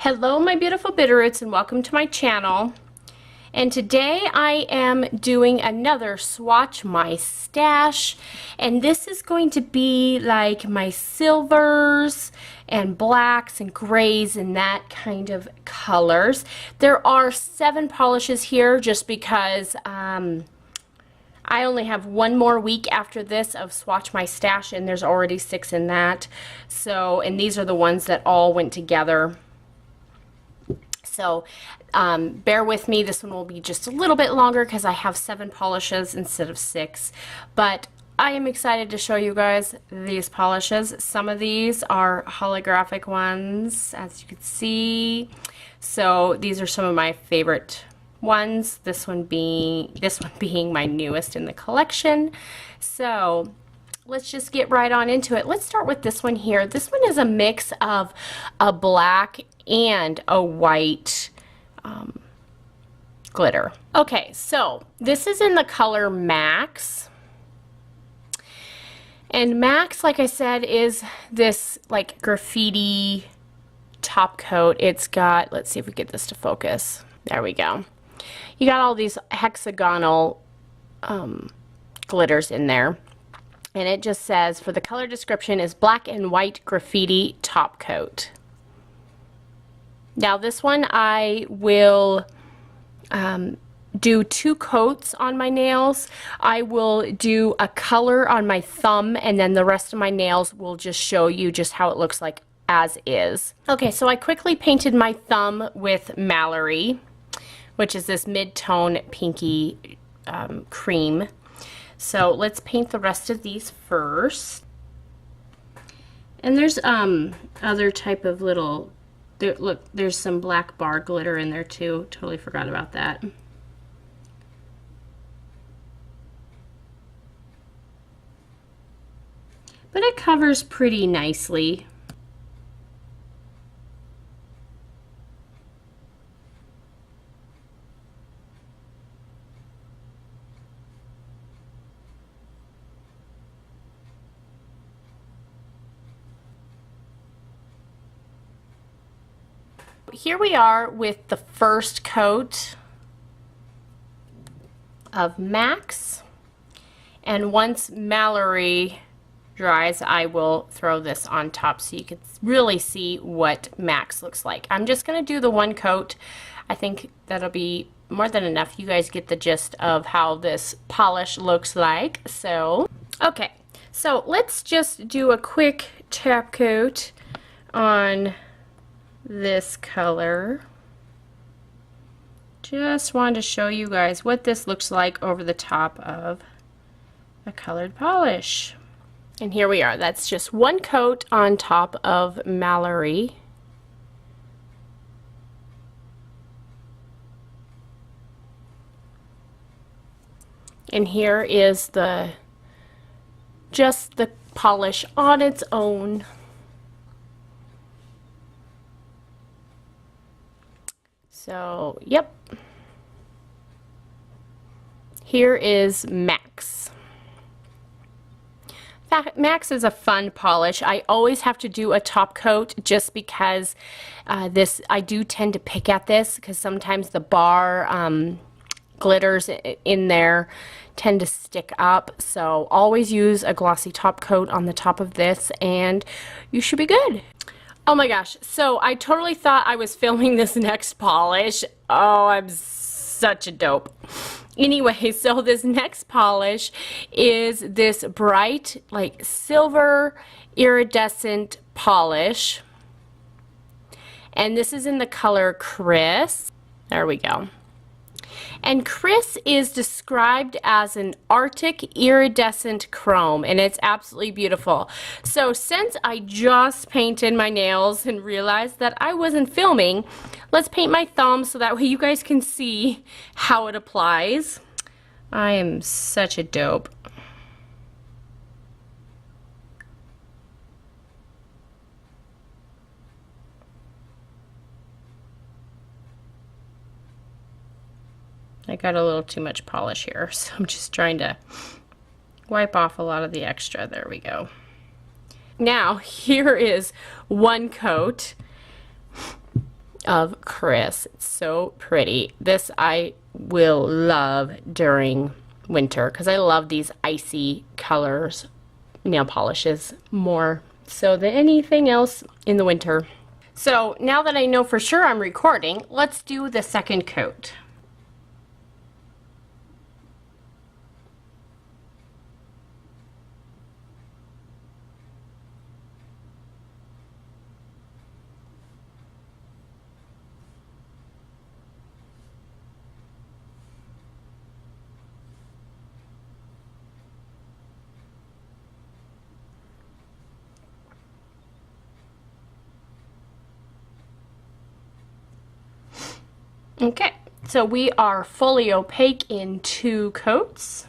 Hello my beautiful Bitterroots and welcome to my channel. And today I am doing another swatch my stash, and this is going to be like my silvers and blacks and grays and that kind of colors. There are 7 polishes here just because I only have one more week after this of swatch my stash, and there's already 6 in that. So, and these are the ones that all went together. So bear with me, this one will be just a little bit longer because I have 7 polishes instead of 6. But I am excited to show you guys these polishes. Some of these are holographic ones, as you can see. So these are some of my favorite ones, this one being my newest in the collection. So let's just get right on into it. Let's start with this one here. This one is a mix of a black and a white glitter. Okay, so this is in the color Max. And Max, like I said, is this like graffiti top coat. It's got, let's see if we get this to focus. There we go. You got all these hexagonal glitters in there. And it just says, for the color description is black and white graffiti top coat. Now this one I will do 2 coats on my nails. I will do a color on my thumb, and then the rest of my nails will just show you just how it looks like as is. Okay, so I quickly painted my thumb with Mallory, which is this mid-tone pinky cream. So let's paint the rest of these first. And there's other type of little, look, there's some black bar glitter in there too. Totally forgot about that. But it covers pretty nicely. Here we are with the first coat of Max, and once Mallory dries I will throw this on top so you can really see what Max looks like. I'm just going to do the 1 coat. I think that'll be more than enough. You guys get the gist of how this polish looks like. So okay, so let's just do a quick top coat on this color. Just wanted to show you guys what this looks like over the top of a colored polish. And here we are. That's just 1 coat on top of Mallory. And here is just the polish on its own. So, yep. Here is Max. Max is a fun polish. I always have to do a top coat just because I do tend to pick at this because sometimes the bar glitters in there tend to stick up. So always use a glossy top coat on the top of this and you should be good. Oh my gosh, so I totally thought I was filming this next polish. Oh, I'm such a dope. Anyway, so this next polish is this bright, like silver iridescent polish. And this is in the color Chris. There we go. And Chris is described as an Arctic iridescent chrome, and it's absolutely beautiful. So since I just painted my nails and realized that I wasn't filming, let's paint my thumb so that way you guys can see how it applies. I am such a dope. I got a little too much polish here, so I'm just trying to wipe off a lot of the extra. There we go. Now, here is 1 coat. of Chris. It's so pretty. This I will love during winter because I love these icy colors, nail polishes, more so than anything else in the winter. So now that I know for sure I'm recording, let's do the second coat. Okay, so we are fully opaque in 2 coats.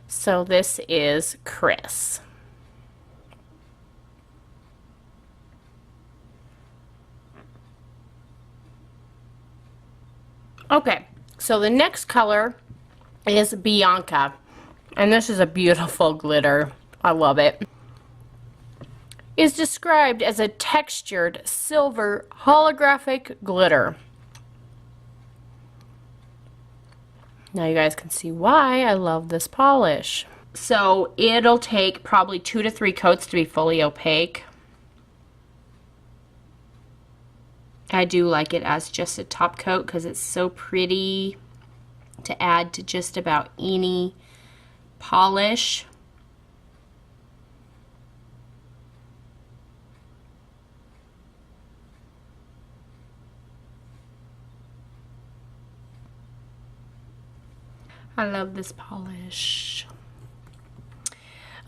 So this is Chris. Okay, so the next color is Bianca, and this is a beautiful glitter. I love it. Is described as a textured silver holographic glitter. Now you guys can see why I love this polish. So it'll take probably 2 to 3 coats to be fully opaque. I do like it as just a top coat because it's so pretty to add to just about any polish. I love this polish.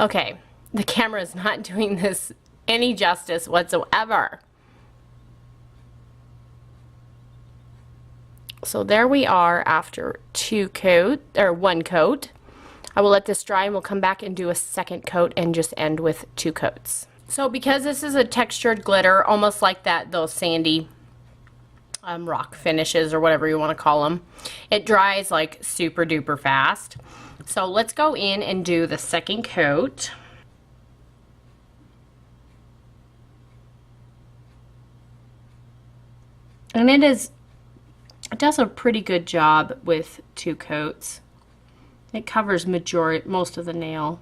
Okay, the camera is not doing this any justice whatsoever. So there we are after 1 coat. I will let this dry and we'll come back and do a second coat and just end with 2 coats. So because this is a textured glitter, almost like those sandy rock finishes or whatever you want to call them, it dries like super duper fast. So let's go in and do the second coat. And it does a pretty good job with 2 coats. It covers most of the nail,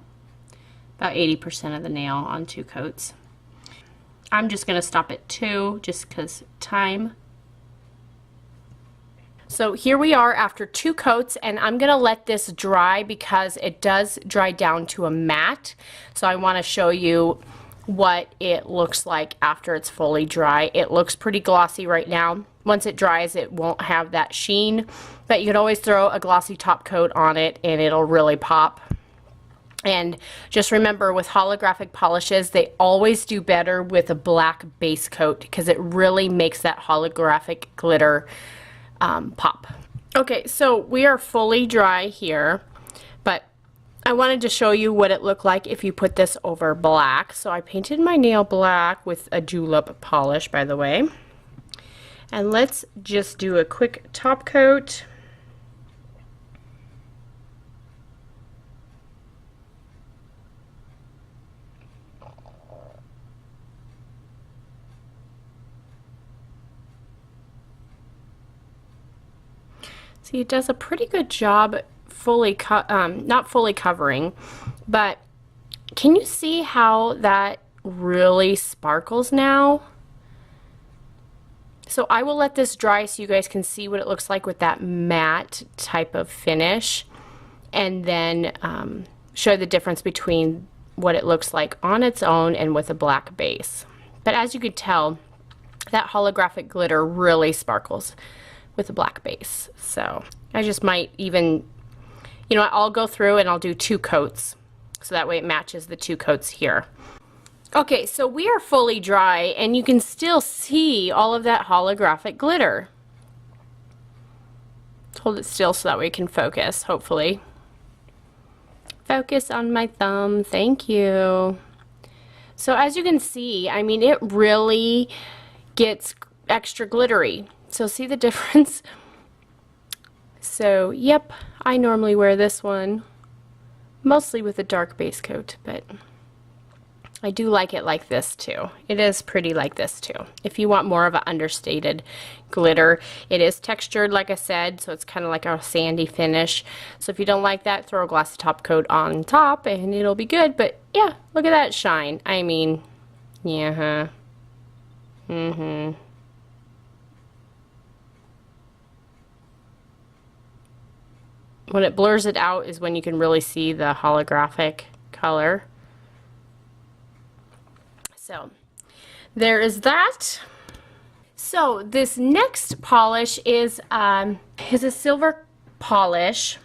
about 80% of the nail on 2 coats. I'm just going to stop at 2 just because time. So here we are after 2 coats, and I'm going to let this dry because it does dry down to a matte. So I want to show you what it looks like after it's fully dry. It looks pretty glossy right now. Once it dries, it won't have that sheen, but you can always throw a glossy top coat on it and it'll really pop. And just remember, with holographic polishes, they always do better with a black base coat because it really makes that holographic glitter pop. Okay, so we are fully dry here, but I wanted to show you what it looked like if you put this over black. So I painted my nail black with a Julep polish, by the way. And let's just do a quick top coat. See, it does a pretty good job not fully covering, but can you see how that really sparkles now? So I will let this dry so you guys can see what it looks like with that matte type of finish, and then show the difference between what it looks like on its own and with a black base. But as you could tell, that holographic glitter really sparkles with a black base. So I just might even, I'll go through and I'll do 2 coats so that way it matches the 2 coats here. Okay, so we are fully dry and you can still see all of that holographic glitter. Let's hold it still so that way we can focus, hopefully. Focus on my thumb, thank you. So as you can see, I mean, it really gets extra glittery. So see the difference? So, yep, I normally wear this one, mostly with a dark base coat, but I do like it like this too. It is pretty like this too. If you want more of an understated glitter, it is textured like I said, so it's kind of like a sandy finish. So if you don't like that, throw a glossy top coat on top and it'll be good. But yeah, look at that shine. I mean, yeah, When it blurs it out is when you can really see the holographic color. So there is that. So this next polish is a silver polish,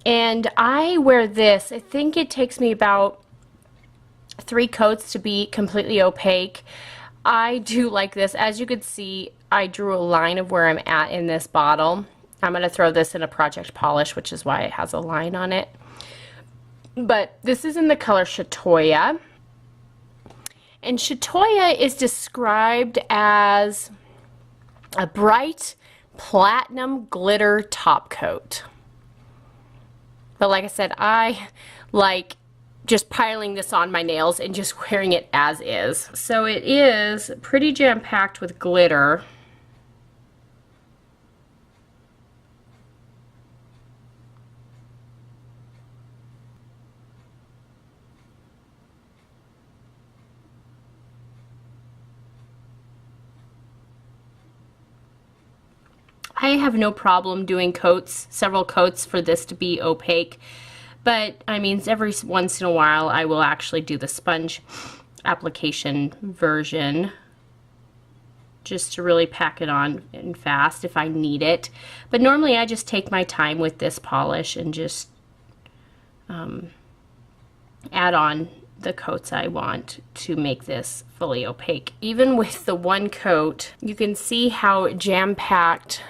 and I wear this. I think it takes me about 3 coats to be completely opaque. I do like this. As you could see, I drew a line of where I'm at in this bottle. I'm going to throw this in a project polish, which is why it has a line on it. But this is in the color Chautala. And Chautala is described as a bright platinum glitter top coat. But like I said, I like just piling this on my nails and just wearing it as is. So it is pretty jam-packed with glitter. I have no problem doing coats, several coats for this to be opaque, but I mean every once in a while I will actually do the sponge application version just to really pack it on and fast if I need it. But normally I just take my time with this polish and just add on the coats I want to make this fully opaque. Even with the one coat, you can see how jam-packed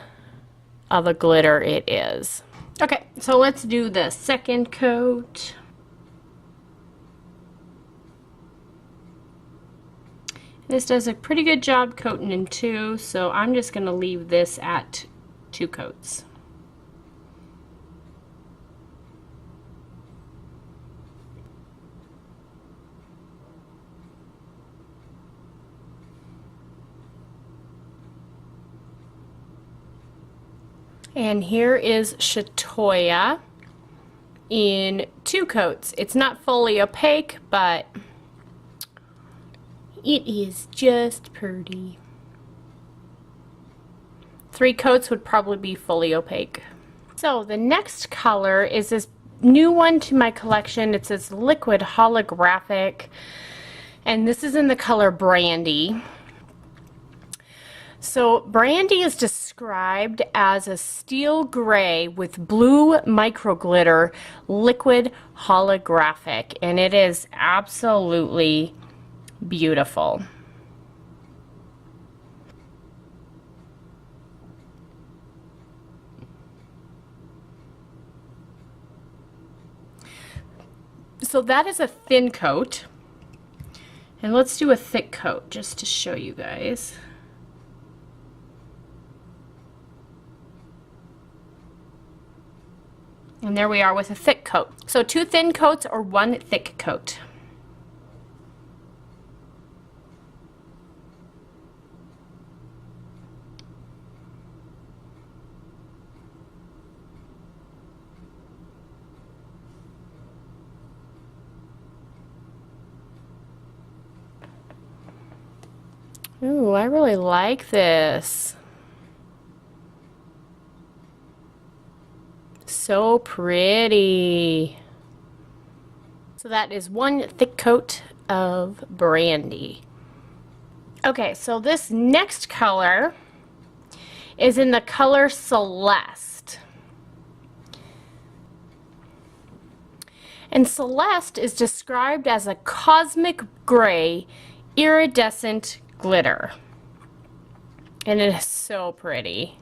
of a glitter it is. Okay, so let's do the second coat. This does a pretty good job coating in 2, so I'm just going to leave this at 2 coats. And here is Chautala in 2 coats. It's not fully opaque, but it is just pretty. 3 coats would probably be fully opaque. So the next color is this new one to my collection. It's this liquid holographic, and this is in the color Brandy. So Brandy is described as a steel gray with blue micro glitter liquid holographic, and it is absolutely beautiful. So that is a thin coat, and let's do a thick coat just to show you guys. And there we are with a thick coat. So 2 thin coats or 1 thick coat. Ooh, I really like this. So pretty. So that is 1 thick coat of Brandy. Okay, so this next color is in the color Celeste. And Celeste is described as a cosmic gray iridescent glitter. And it is so pretty.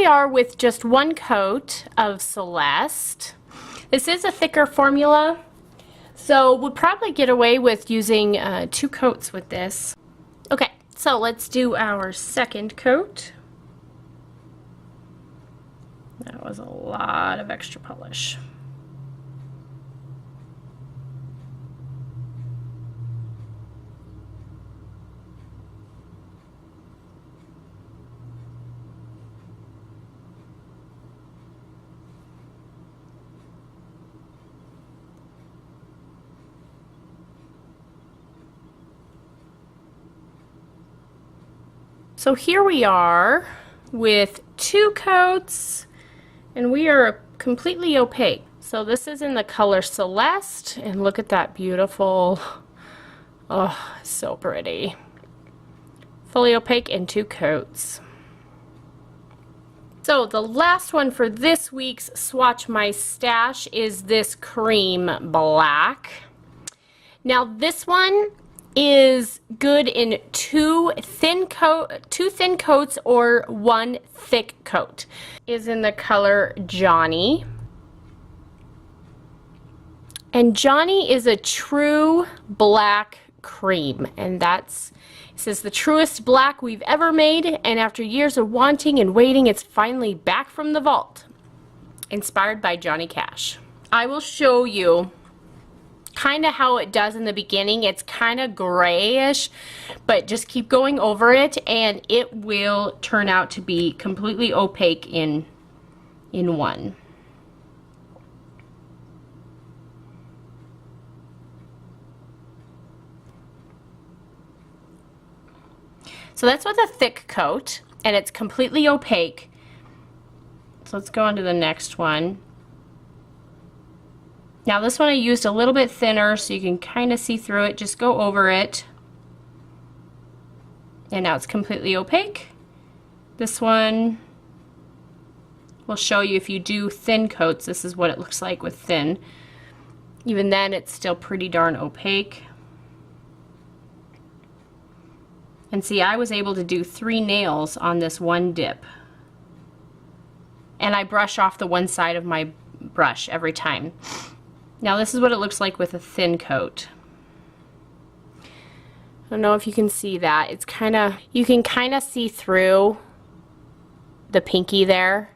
we are with just one coat of Celeste. This is a thicker formula, so we'll probably get away with using 2 coats with this. Okay, so let's do our second coat. That was a lot of extra polish. So here we are with 2 coats, and we are completely opaque. So this is in the color Celeste, and look at that beautiful, oh, so pretty. Fully opaque in 2 coats. So the last one for this week's Swatch My Stash is this cream black. Now this one is good in 2 thin coats or 1 thick coat. Is in the color Johnny. And Johnny is a true black cream, and it says the truest black we've ever made, and after years of wanting and waiting, it's finally back from the vault. Inspired by Johnny Cash. I will show you kind of how it does in the beginning. It's kind of grayish, but just keep going over it and it will turn out to be completely opaque in one. So that's with a thick coat, and it's completely opaque. So let's go on to the next one. Now this one I used a little bit thinner so you can kind of see through it. Just go over it. And now it's completely opaque. This one will show you if you do thin coats, this is what it looks like with thin. Even then it's still pretty darn opaque. And see, I was able to do 3 nails on this one dip. And I brush off the one side of my brush every time. Now this is what it looks like with a thin coat. I don't know if you can see that. It's kind of, you can kind of see through the pinky there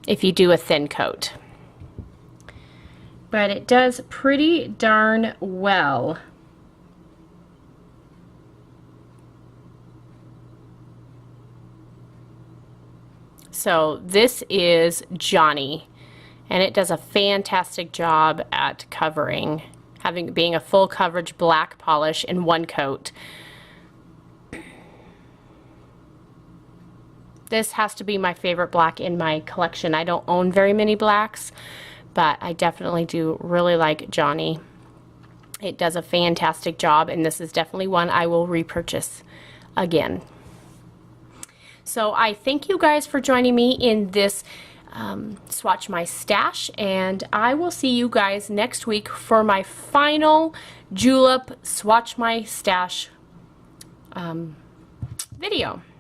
if you do a thin coat. But it does pretty darn well. So this is Johnny, and it does a fantastic job at covering, being a full coverage black polish in one coat. This has to be my favorite black in my collection. I don't own very many blacks, but I definitely do really like Johnny. It does a fantastic job, and this is definitely one I will repurchase again. So I thank you guys for joining me in this Swatch My Stash, and I will see you guys next week for my final Julep Swatch My Stash video.